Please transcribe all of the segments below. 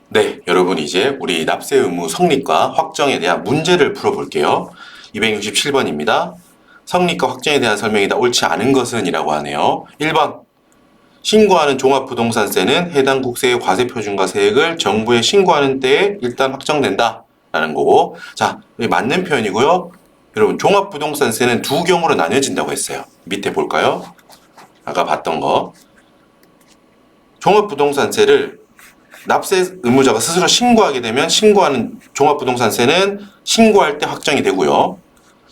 네, 여러분 이제 우리 납세 의무 성립과 확정에 대한 문제를 풀어볼게요. 267번입니다. 성립과 확정에 대한 설명이다. 옳지 않은 것은 이라고 하네요. 1번. 신고하는 종합부동산세는 해당 국세의 과세표준과 세액을 정부에 신고하는 때에 일단 확정된다. 라는 거고. 자, 맞는 표현이고요. 여러분, 종합부동산세는 두 경우로 나뉘어진다고 했어요. 밑에 볼까요? 아까 봤던 거. 종합부동산세를 납세 의무자가 스스로 신고하게 되면 신고하는 종합부동산세는 신고할 때 확정이 되고요.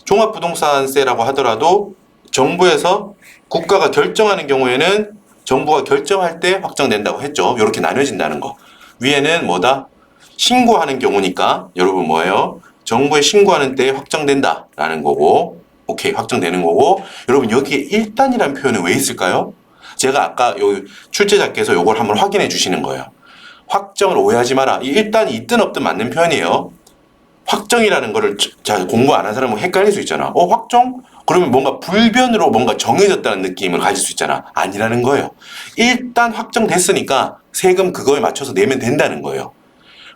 종합부동산세라고 하더라도 정부에서 국가가 결정하는 경우에는 정부가 결정할 때 확정된다고 했죠. 이렇게 나눠진다는 거. 위에는 뭐다? 신고하는 경우니까 여러분 뭐예요? 정부에 신고하는 때 확정된다라는 거고, 오케이, 확정되는 거고. 여러분 여기에 일단이라는 표현은 왜 있을까요? 제가 아까 여기 출제자께서 이걸 한번 확인해 주시는 거예요. 확정을 오해하지 마라. 이 일단이 있든 없든 맞는 표현이에요. 확정이라는 거를 자 공부 안 한 사람은 헷갈릴 수 있잖아. 확정? 그러면 뭔가 불변으로 뭔가 정해졌다는 느낌을 가질 수 있잖아. 아니라는 거예요. 일단 확정됐으니까 세금 그거에 맞춰서 내면 된다는 거예요.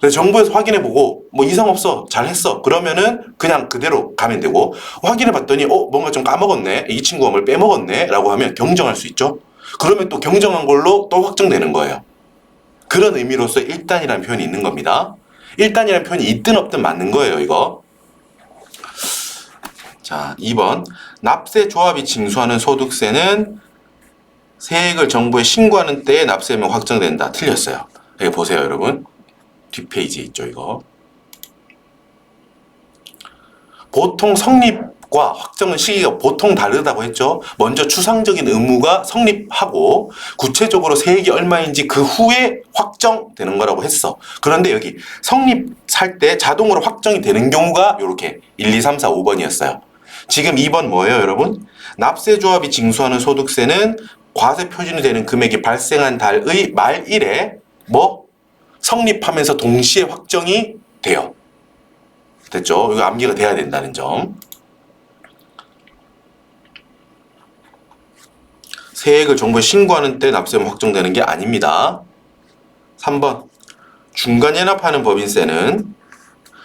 그래서 정부에서 확인해보고 뭐 이상 없어, 잘했어, 그러면은 그냥 그대로 가면 되고, 확인해봤더니 뭔가 좀 까먹었네, 이 친구가 뭘 빼먹었네 라고 하면 경정할 수 있죠. 그러면 또 경정한 걸로 또 확정되는 거예요. 그런 의미로서 일단이라는 표현이 있는 겁니다. 일단이라는 표현이 있든 없든 맞는 거예요, 이거. 자, 2번. 납세 조합이 징수하는 소득세는 세액을 정부에 신고하는 때에 납세면 확정된다. 틀렸어요. 여기 보세요, 여러분. 뒷페이지에 있죠, 이거. 보통 성립과 확정의 시기가 보통 다르다고 했죠. 먼저 추상적인 의무가 성립하고 구체적으로 세액이 얼마인지 그 후에 확정되는 거라고 했어. 그런데 여기 성립할 때 자동으로 확정이 되는 경우가 이렇게 1, 2, 3, 4, 5번이었어요. 지금 2번 뭐예요, 여러분? 납세조합이 징수하는 소득세는 과세 표준이 되는 금액이 발생한 달의 말일에 성립하면서 동시에 확정이 돼요. 됐죠? 이거 암기가 돼야 된다는 점. 세액을 정부에 신고하는 때 납세면 확정되는 게 아닙니다. 3번. 중간연합하는 법인세는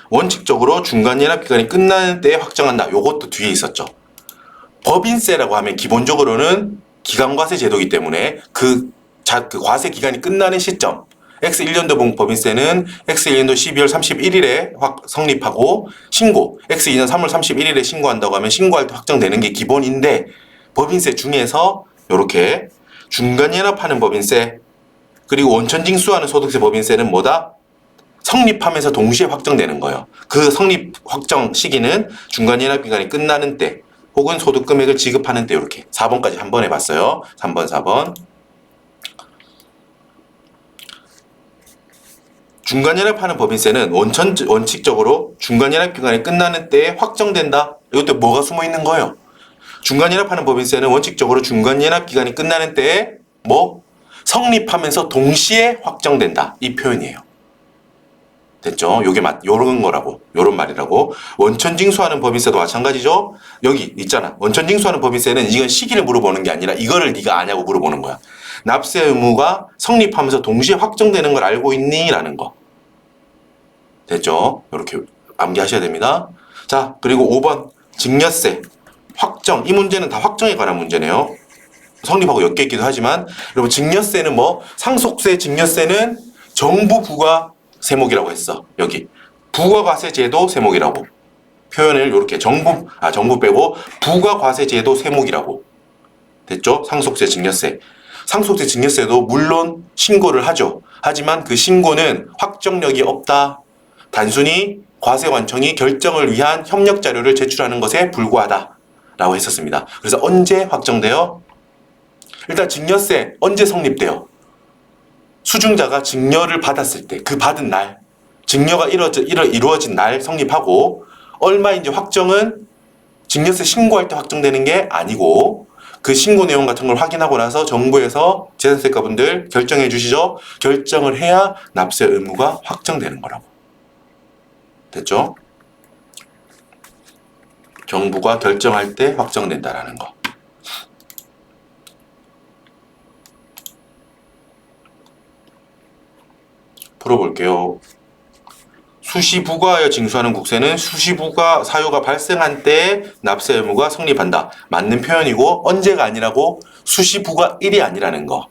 원칙적으로 중간연합기간이 끝나는 때에 확정한다. 요것도 뒤에 있었죠. 법인세라고 하면 기본적으로는 기간과세 제도이기 때문에 그 과세 기간이 끝나는 시점, X1년도 법인세는 X1년도 12월 31일에 성립하고 신고, X2년 3월 31일에 신고한다고 하면 신고할 때 확정되는 게 기본인데, 법인세 중에서 이렇게 중간연합하는 법인세 그리고 원천징수하는 소득세 법인세는 뭐다? 성립하면서 동시에 확정되는 거예요. 그 성립 확정 시기는 중간연합기간이 끝나는 때 혹은 소득금액을 지급하는 때. 이렇게 4번까지 한 번 해봤어요. 3번, 4번. 중간연합하는 법인세는 원칙적으로 중간연합기간이 끝나는 때에 확정된다. 이것도 뭐가 숨어있는 거예요? 중간연합하는 법인세는 원칙적으로 중간연합기간이 끝나는 때에 성립하면서 동시에 확정된다. 이 표현이에요. 됐죠? 요게 요런 거라고, 요런 말이라고. 원천징수하는 법인세도 마찬가지죠? 여기 있잖아. 원천징수하는 법인세는 이건 시기를 물어보는 게 아니라 이거를 네가 아냐고 물어보는 거야. 납세 의무가 성립하면서 동시에 확정되는 걸 알고 있니? 라는 거. 됐죠? 이렇게 암기하셔야 됩니다. 자, 그리고 5번. 증여세. 확정. 이 문제는 다 확정에 관한 문제네요. 성립하고 엮여 있기도 하지만, 여러분, 증여세는 상속세, 증여세는 정부 부과 세목이라고 했어. 여기 부가과세제도 세목이라고 표현을 이렇게 정부 빼고 부가과세제도 세목이라고 됐죠? 상속세, 증여세. 상속세, 증여세도 물론 신고를 하죠. 하지만 그 신고는 확정력이 없다. 단순히 과세관청이 결정을 위한 협력 자료를 제출하는 것에 불과하다 라고 했었습니다. 그래서 언제 확정돼요? 일단 증여세 언제 성립돼요? 수증자가 증여를 받았을 때, 그 받은 날, 증여가 이루어진 날 성립하고, 얼마인지 확정은 증여세 신고할 때 확정되는 게 아니고, 그 신고 내용 같은 걸 확인하고 나서 정부에서 재산세가분들 결정해 주시죠. 결정을 해야 납세 의무가 확정되는 거라고. 됐죠? 정부가 결정할 때 확정된다라는 거. 풀어볼게요. 수시 부과하여 징수하는 국세는 수시 부과 사유가 발생한 때에 납세 의무가 성립한다. 맞는 표현이고 언제가 아니라고 수시 부과 1이 아니라는 거.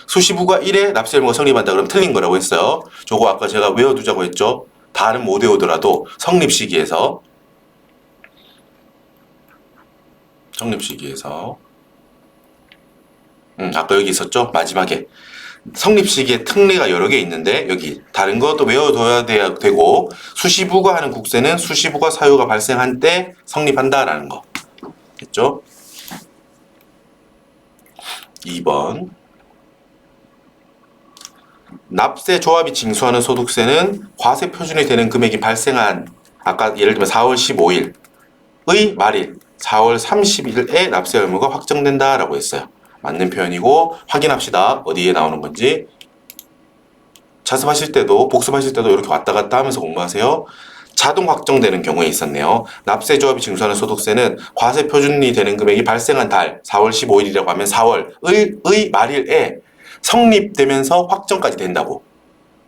수시 부과 1에 납세 의무가 성립한다. 그럼 틀린 거라고 했어요. 저거 아까 제가 외워두자고 했죠. 발음 못 외우더라도 성립 시기에서 아까 여기 있었죠? 마지막에 성립 시기에 특례가 여러 개 있는데 여기 다른 것도 외워둬야 되고 수시 부과하는 국세는 수시 부과 사유가 발생한 때 성립한다라는 거 됐죠? 2번 납세 조합이 징수하는 소득세는 과세 표준이 되는 금액이 발생한 아까 예를 들면 4월 15일의 말일 4월 30일에 납세 의무가 확정된다라고 했어요. 맞는 표현이고 확인합시다. 어디에 나오는 건지. 자습하실 때도 복습하실 때도 이렇게 왔다 갔다 하면서 공부하세요. 자동 확정되는 경우에 있었네요. 납세조합이 징수하는 소득세는 과세 표준이 되는 금액이 발생한 달 4월 15일이라고 하면 4월의 말일에 성립되면서 확정까지 된다고.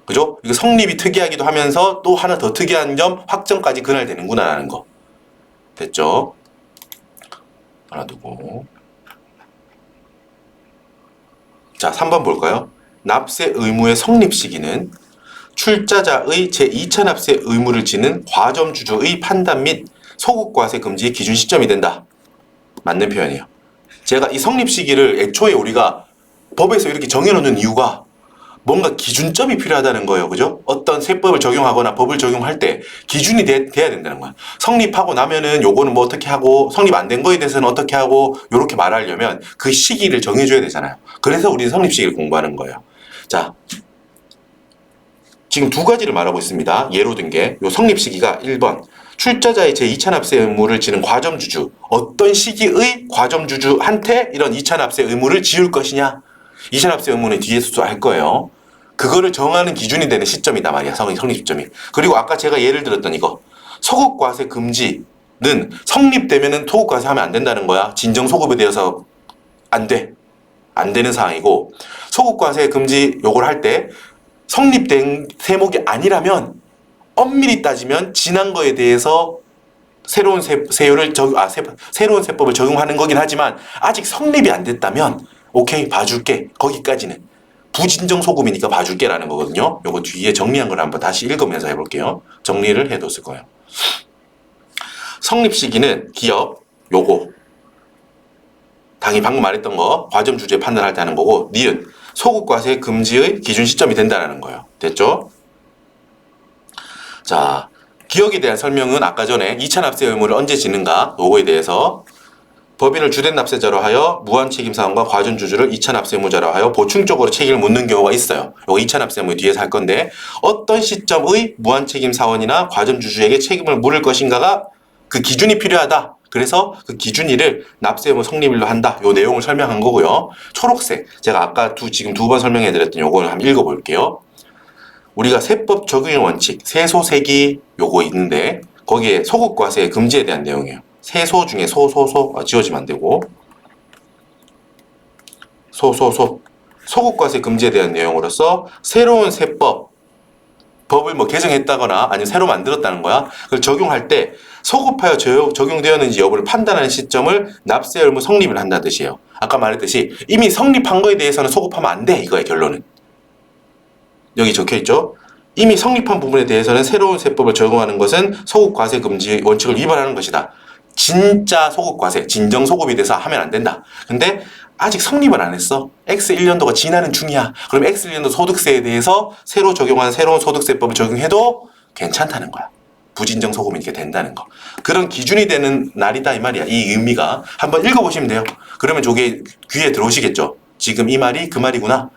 그죠? 이거 성립이 특이하기도 하면서 또 하나 더 특이한 점 확정까지 그날 되는구나 라는 거. 됐죠? 하나 두고. 자, 3번 볼까요? 납세 의무의 성립 시기는 출자자의 제2차 납세 의무를 지는 과점주주의 판단 및 소급과세 금지의 기준 시점이 된다. 맞는 표현이에요. 제가 이 성립 시기를 애초에 우리가 법에서 이렇게 정해놓는 이유가 뭔가 기준점이 필요하다는 거예요. 그죠? 어떤 세법을 적용하거나 법을 적용할 때 기준이 돼야 된다는 거야. 성립하고 나면은 요거는 뭐 어떻게 하고 성립 안 된 거에 대해서는 어떻게 하고 요렇게 말하려면 그 시기를 정해줘야 되잖아요. 그래서 우리는 성립 시기를 공부하는 거예요. 자, 지금 두 가지를 말하고 있습니다. 예로 든 게 요 성립 시기가 1번 출자자의 제2차 납세 의무를 지는 과점주주 어떤 시기의 과점주주한테 이런 2차 납세 의무를 지을 것이냐 2차 납세 의무는 뒤에서 할 거예요. 그거를 정하는 기준이 되는 시점이다 말이야. 성립 시점이. 그리고 아까 제가 예를 들었던 이거 소급과세 금지는 성립되면은 소급과세 하면 안 된다는 거야. 진정소급에 대해서 안 되는 상황이고 소급과세 금지 요걸 할 때 성립된 세목이 아니라면 엄밀히 따지면 지난 거에 대해서 새로운 새로운 세법을 적용하는 거긴 하지만 아직 성립이 안 됐다면 오케이 봐줄게 거기까지는 부진정 소급이니까 봐줄게라는 거거든요. 요거 뒤에 정리한 걸 한번 다시 읽으면서 해볼게요. 정리를 해뒀을 거예요. 성립 시기는 기업 요거 당연히 방금 말했던 거 과점 주제 판단할 때 하는 거고 니은 소급과세 금지의 기준 시점이 된다는 거예요. 됐죠? 자, 기억에 대한 설명은 아까 전에 2차 납세 의무를 언제 지는가 요거에 대해서 법인을 주된 납세자로 하여 무한책임사원과 과점주주를 2차 납세 의무자로 하여 보충적으로 책임을 묻는 경우가 있어요. 요거 2차 납세 의무 뒤에서 할 건데 어떤 시점의 무한책임사원이나 과점주주에게 책임을 물을 것인가가 그 기준이 필요하다. 그래서 그 기준일을 납세 의무 성립일로 한다. 요 내용을 설명한 거고요. 초록색 제가 아까 지금 두 번 설명해 드렸던 요거를 한번 읽어볼게요. 우리가 세법 적용의 원칙 세소세기 요거 있는데 거기에 소급과세 금지에 대한 내용이에요. 세소 중에 지워지면 안 되고 소급과세 금지에 대한 내용으로서 새로운 법을 뭐 개정했다거나 아니면 새로 만들었다는 거야. 그걸 적용할 때 소급하여 적용되었는지 여부를 판단하는 시점을 납세 의무 성립을 한다는 뜻이에요. 아까 말했듯이 이미 성립한 거에 대해서는 소급하면 안 돼. 이거의 결론은. 여기 적혀있죠. 이미 성립한 부분에 대해서는 새로운 세법을 적용하는 것은 소급과세 금지 원칙을 위반하는 것이다. 진짜 소급과세, 진정소급에 대해서 하면 안 된다. 근데 아직 성립을 안 했어. X1년도가 지나는 중이야. 그럼 X1년도 소득세에 대해서 새로 적용한 새로운 소득세법을 적용해도 괜찮다는 거야. 부진정소급이 이렇게 된다는 거. 그런 기준이 되는 날이다 이 말이야. 이 의미가. 한번 읽어보시면 돼요. 그러면 저게 귀에 들어오시겠죠. 지금 이 말이 그 말이구나.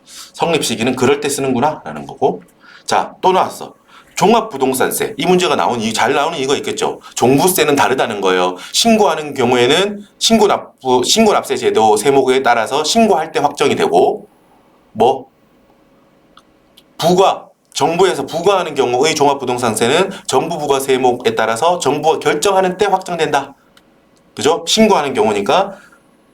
성립 시기는 그럴 때 쓰는구나 라는 거고. 자, 또 나왔어. 종합부동산세. 이 문제가 잘 나오는 이거 있겠죠. 종부세는 다르다는 거예요. 신고하는 경우에는 신고납세 제도 세목에 따라서 신고할 때 확정이 되고, 정부에서 부과하는 경우의 종합부동산세는 정부 부과 세목에 따라서 정부가 결정하는 때 확정된다. 그죠? 신고하는 경우니까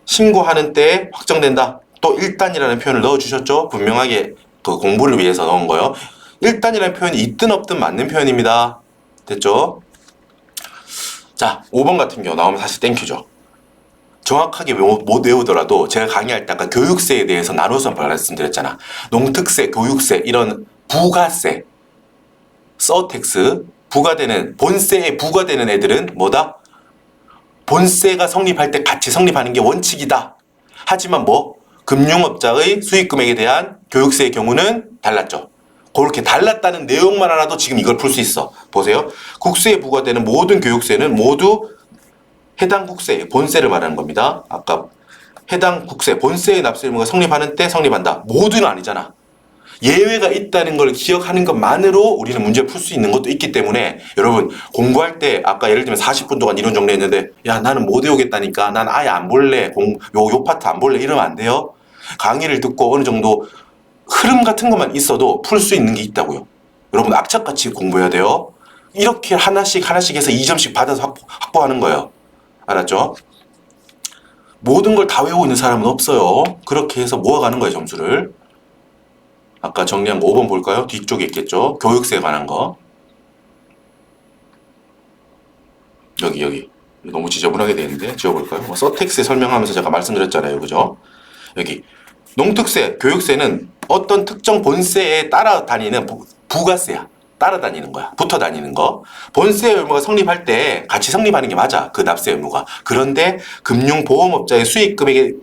신고하는 때 확정된다. 또 일단이라는 표현을 넣어주셨죠. 분명하게 그 공부를 위해서 넣은 거요. 일단이라는 표현이 있든 없든 맞는 표현입니다. 됐죠? 자, 5번 같은 경우 나오면 사실 땡큐죠. 정확하게 못 외우더라도 제가 강의할 때 아까 교육세에 대해서 나눠서 말씀드렸잖아. 농특세, 교육세, 이런 부가세, 서택스, 부과되는, 본세에 부과되는 애들은 뭐다? 본세가 성립할 때 같이 성립하는 게 원칙이다. 하지만 뭐 금융업자의 수익금액에 대한 교육세의 경우는 달랐죠. 그렇게 달랐다는 내용만 알아도 지금 이걸 풀 수 있어. 보세요. 국세에 부과되는 모든 교육세는 모두 해당 국세, 본세를 말하는 겁니다. 아까 해당 국세, 본세의 납세 의무가 성립하는 때 성립한다. 모두는 아니잖아. 예외가 있다는 걸 기억하는 것만으로 우리는 문제를 풀 수 있는 것도 있기 때문에 여러분 공부할 때 아까 예를 들면 40분 동안 이론 정리했는데 야 나는 못 외우겠다니까 난 아예 안 볼래 요 파트 안 볼래 이러면 안 돼요. 강의를 듣고 어느 정도 흐름 같은 것만 있어도 풀 수 있는 게 있다고요. 여러분 악착같이 공부해야 돼요. 이렇게 하나씩 해서 2점씩 받아서 확보하는 거예요. 알았죠? 모든 걸 다 외우고 있는 사람은 없어요. 그렇게 해서 모아가는 거예요, 점수를. 아까 정리한 거 5번 볼까요? 뒤쪽에 있겠죠? 교육세에 관한 거. 여기. 너무 지저분하게 되어 있는데 지워볼까요? 서텍스에 설명하면서 제가 말씀드렸잖아요. 그죠? 여기. 농특세, 교육세는 어떤 특정 본세에 따라다니는 부가세야. 따라다니는 거야. 붙어 다니는 거. 본세 의무가 성립할 때 같이 성립하는 게 맞아. 그 납세 의무가. 그런데 금융보험업자의 수익금액에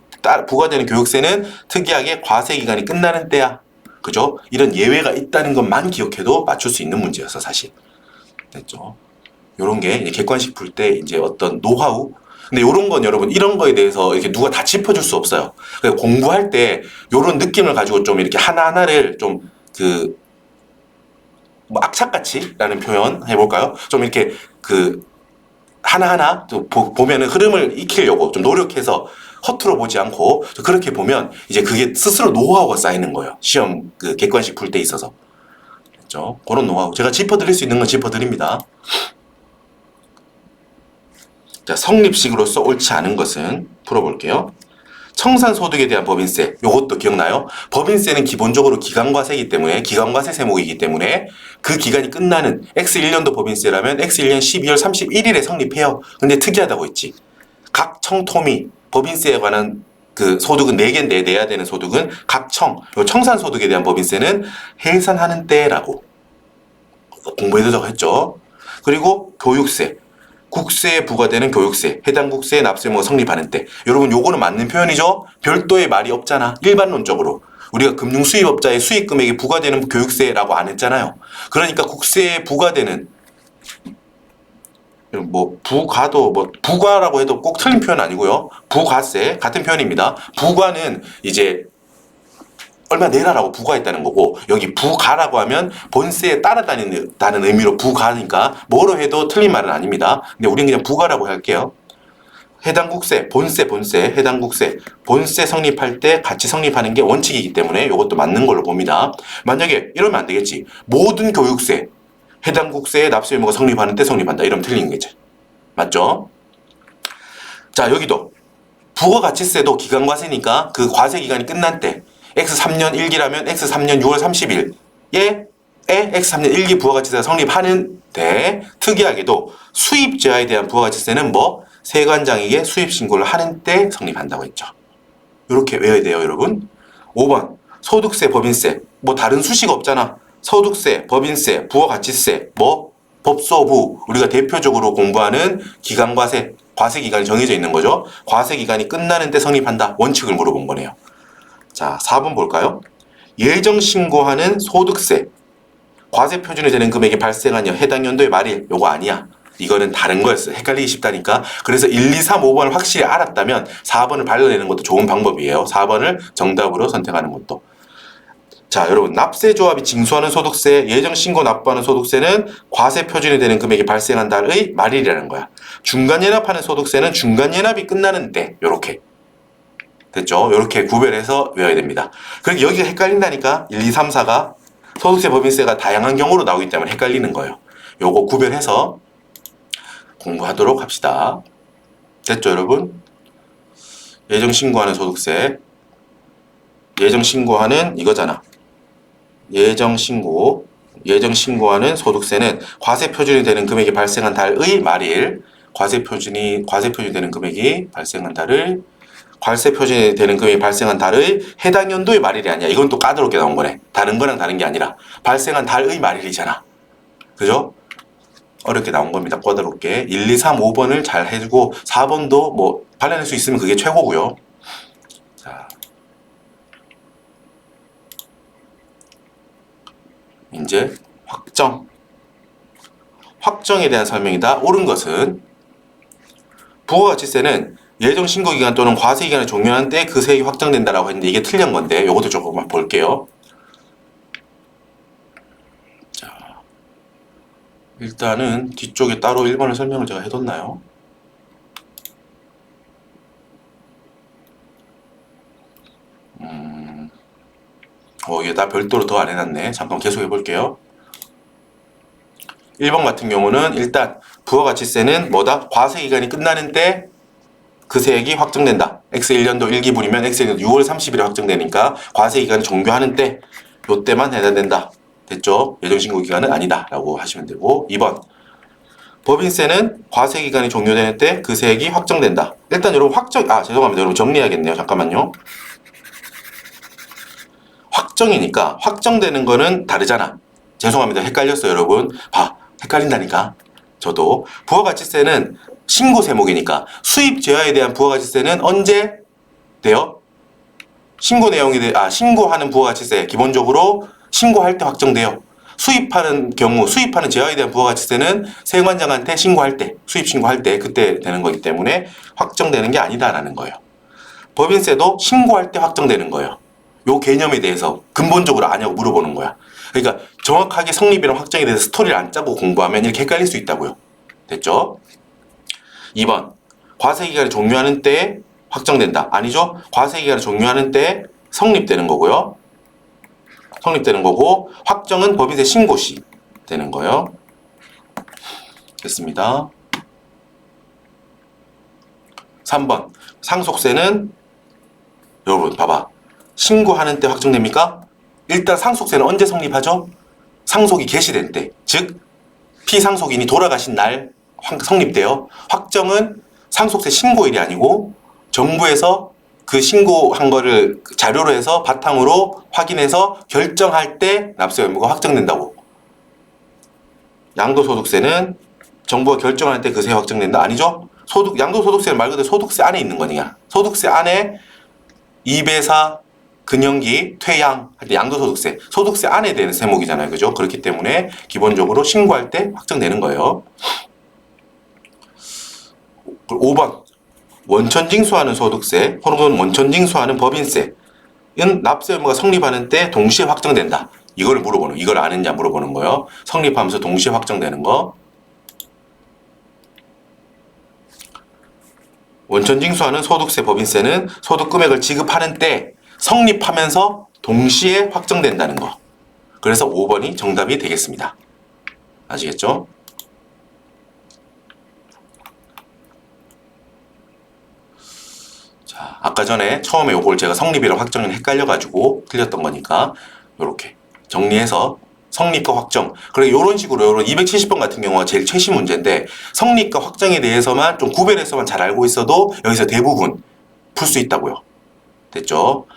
부과되는 교육세는 특이하게 과세기간이 끝나는 때야. 그죠? 이런 예외가 있다는 것만 기억해도 맞출 수 있는 문제였어, 사실. 됐죠? 요런 게 이제 객관식 풀 때 이제 어떤 노하우? 근데 요런 건 여러분, 이런 거에 대해서 이렇게 누가 다 짚어줄 수 없어요. 그러니까 공부할 때 요런 느낌을 가지고 좀 이렇게 하나하나를 좀 뭐 악착같이라는 표현 해볼까요? 좀 이렇게 하나하나 보면은 흐름을 익히려고 좀 노력해서 허투루 보지 않고 그렇게 보면 이제 그게 스스로 노하우가 쌓이는 거예요. 시험 객관식 풀 때 있어서. 그렇죠? 그런 노하우. 제가 짚어드릴 수 있는 건 짚어드립니다. 자, 성립식으로서 옳지 않은 것은 풀어볼게요. 청산소득에 대한 법인세, 요것도 기억나요? 법인세는 기본적으로 기간과세이기 때문에, 기간과세 세목이기 때문에 그 기간이 끝나는 X1년도 법인세라면 X1년 12월 31일에 성립해요. 근데 특이하다고 했지. 각 청토미, 법인세에 관한 그 소득은 4개인데 내야 되는 소득은 각 청산소득에 대한 법인세는 해산하는 때라고 공부해두자고 했죠. 그리고 교육세. 국세에 부과되는 교육세, 해당 국세의 납세 의무가 성립하는 때. 여러분 요거는 맞는 표현이죠? 별도의 말이 없잖아. 일반론적으로. 우리가 금융수입업자의 수익금액에 부과되는 교육세라고 안 했잖아요. 그러니까 국세에 부과되는 부과라고 해도 꼭 틀린 표현 아니고요. 부가세 같은 표현입니다. 부과는 이제 얼마 내라라고 부과했다는 거고 여기 부가라고 하면 본세에 따라다닌다는 의미로 부가니까 뭐로 해도 틀린 말은 아닙니다. 근데 우리는 그냥 부가라고 할게요. 해당 국세, 본세, 해당 국세, 본세 성립할 때 같이 성립하는 게 원칙이기 때문에 이것도 맞는 걸로 봅니다. 만약에 이러면 안 되겠지. 모든 교육세, 해당 국세의 납세 의무가 성립하는 때 성립한다. 이러면 틀린 거지. 맞죠? 자, 여기도 부가가치세도 기간과세니까 그 과세 기간이 끝난 때 X3년 1기라면 X3년 6월 30일에 X3년 1기 부가가치세가 성립하는데 특이하게도 수입자에 대한 부가가치세는 세관장에게 수입신고를 하는 때 성립한다고 했죠. 이렇게 외워야 돼요, 여러분. 5번 소득세, 법인세 다른 수식이 없잖아. 소득세, 법인세, 부가가치세 법소부 우리가 대표적으로 공부하는 기간과세, 과세기간이 정해져 있는 거죠. 과세기간이 끝나는 때 성립한다. 원칙을 물어본 거네요. 자, 4번 볼까요? 예정신고하는 소득세 과세 표준이 되는 금액이 발생한 해당 연도의 말일 요거 아니야. 이거는 다른 거였어요. 헷갈리기 쉽다니까. 그래서 1, 2, 3, 5번을 확실히 알았다면 4번을 발견내는 것도 좋은 방법이에요. 4번을 정답으로 선택하는 것도. 자, 여러분 납세조합이 징수하는 소득세, 예정신고 납부하는 소득세는 과세 표준이 되는 금액이 발생한 달의 말일이라는 거야. 중간연합하는 소득세는 중간연합이 끝나는 때 요렇게. 됐죠? 이렇게 구별해서 외워야 됩니다. 그리고 여기가 헷갈린다니까 1, 2, 3, 4가 소득세, 법인세가 다양한 경우로 나오기 때문에 헷갈리는 거예요. 요거 구별해서 공부하도록 합시다. 됐죠, 여러분? 예정신고하는 소득세. 예정신고하는 이거잖아. 예정신고하는 소득세는 과세표준이 되는 금액이 발생한 달의 말일, 과세표준이 되는 금액이 발생한 달을, 과세표준이 되는 금액이 발생한 달의 해당 연도의 말일이 아니야. 이건 또 까다롭게 나온 거네. 다른 거랑 다른 게 아니라 발생한 달의 말일이잖아. 그죠? 어렵게 나온 겁니다. 까다롭게. 1, 2, 3, 5번을 잘 해주고 4번도 뭐 발라낼 수 있으면 그게 최고고요. 자, 이제 확정에 대한 설명이다. 옳은 것은 부가가치세는 예정 신고 기간 또는 과세 기간을 종료한 때 그 세액이 확정된다라고 했는데 이게 틀린 건데 요것도 조금만 볼게요. 자, 일단은 뒤쪽에 따로 1번을 설명을 제가 해뒀나요? 이게 다 별도로 더 안 해놨네. 잠깐 계속 해볼게요. 1번 같은 경우는 일단 부가가치세는 뭐다? 과세기간이 끝나는 때 그 세액이 확정된다. X1년도 1기분이면 X1년도 6월 30일에 확정되니까 과세기간이 종료하는 때 요때만 해당된다. 됐죠? 예정신고기간은 아니다 라고 하시면 되고 2번 법인세는 과세기간이 종료되는 때 그 세액이 확정된다. 일단 여러분 죄송합니다. 여러분 정리해야겠네요. 잠깐만요. 확정이니까 확정되는 거는 다르잖아. 죄송합니다. 헷갈렸어요, 여러분. 헷갈린다니까. 저도 부가가치세는 신고 세목이니까 수입 제하에 대한 부가가치세는 언제 돼요? 신고 내용에 대해 신고하는 부가가치세 기본적으로 신고할 때 확정돼요. 수입하는 제하에 대한 부가가치세는 세관장한테 신고할 때, 수입 신고할 때 그때 되는 거기 때문에 확정되는 게 아니다라는 거예요. 법인세도 신고할 때 확정되는 거예요. 요 개념에 대해서 근본적으로 아냐고 물어보는 거야. 그러니까 정확하게 성립이랑 확정에 대해서 스토리를 안 짜고 공부하면 이렇게 헷갈릴 수 있다고요. 됐죠? 2번 과세기간을 종료하는 때 확정된다. 아니죠? 과세기간을 종료하는 때 성립되는 거고요. 성립되는 거고 확정은 법인세 신고 시 되는 거예요. 됐습니다. 3번 상속세는 여러분 봐봐. 신고하는 때 확정됩니까? 일단 상속세는 언제 성립하죠? 상속이 개시된 때, 즉 피상속인이 돌아가신 날 성립돼요. 확정은 상속세 신고일이 아니고 정부에서 그 신고한 거를 자료로 해서 바탕으로 확인해서 결정할 때 납세 의무가 확정된다고. 양도소득세는 정부가 결정할 때 그 세액 확정된다. 아니죠? 양도소득세는 말 그대로 소득세 안에 있는 거냐. 소득세 안에 2배사 근영기, 퇴양 할 때 양도소득세, 소득세 안에 되는 세목이잖아요. 그죠? 그렇기 때문에 기본적으로 신고할 때 확정되는 거예요. 5번 원천징수하는 소득세 혹은 원천징수하는 법인세는 납세 의무가 성립하는 때 동시에 확정된다. 이걸 아느냐 물어보는 거예요. 성립하면서 동시에 확정되는 거. 원천징수하는 소득세, 법인세는 소득 금액을 지급하는 때 성립하면서 동시에 확정된다는 거. 그래서 5번이 정답이 되겠습니다. 아시겠죠? 자, 아까 전에 처음에 요걸 제가 성립이랑 확정을 헷갈려가지고 틀렸던 거니까 요렇게 정리해서 성립과 확정. 그리고 이런 식으로 요런 270번 같은 경우가 제일 최신 문제인데 성립과 확정에 대해서만 좀 구별해서만 잘 알고 있어도 여기서 대부분 풀 수 있다고요. 됐죠?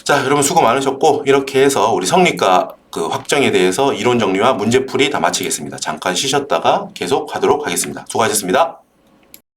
자, 여러분 수고 많으셨고 이렇게 해서 우리 성립과 그 확정에 대해서 이론 정리와 문제풀이 다 마치겠습니다. 잠깐 쉬셨다가 계속 하도록 하겠습니다. 수고하셨습니다.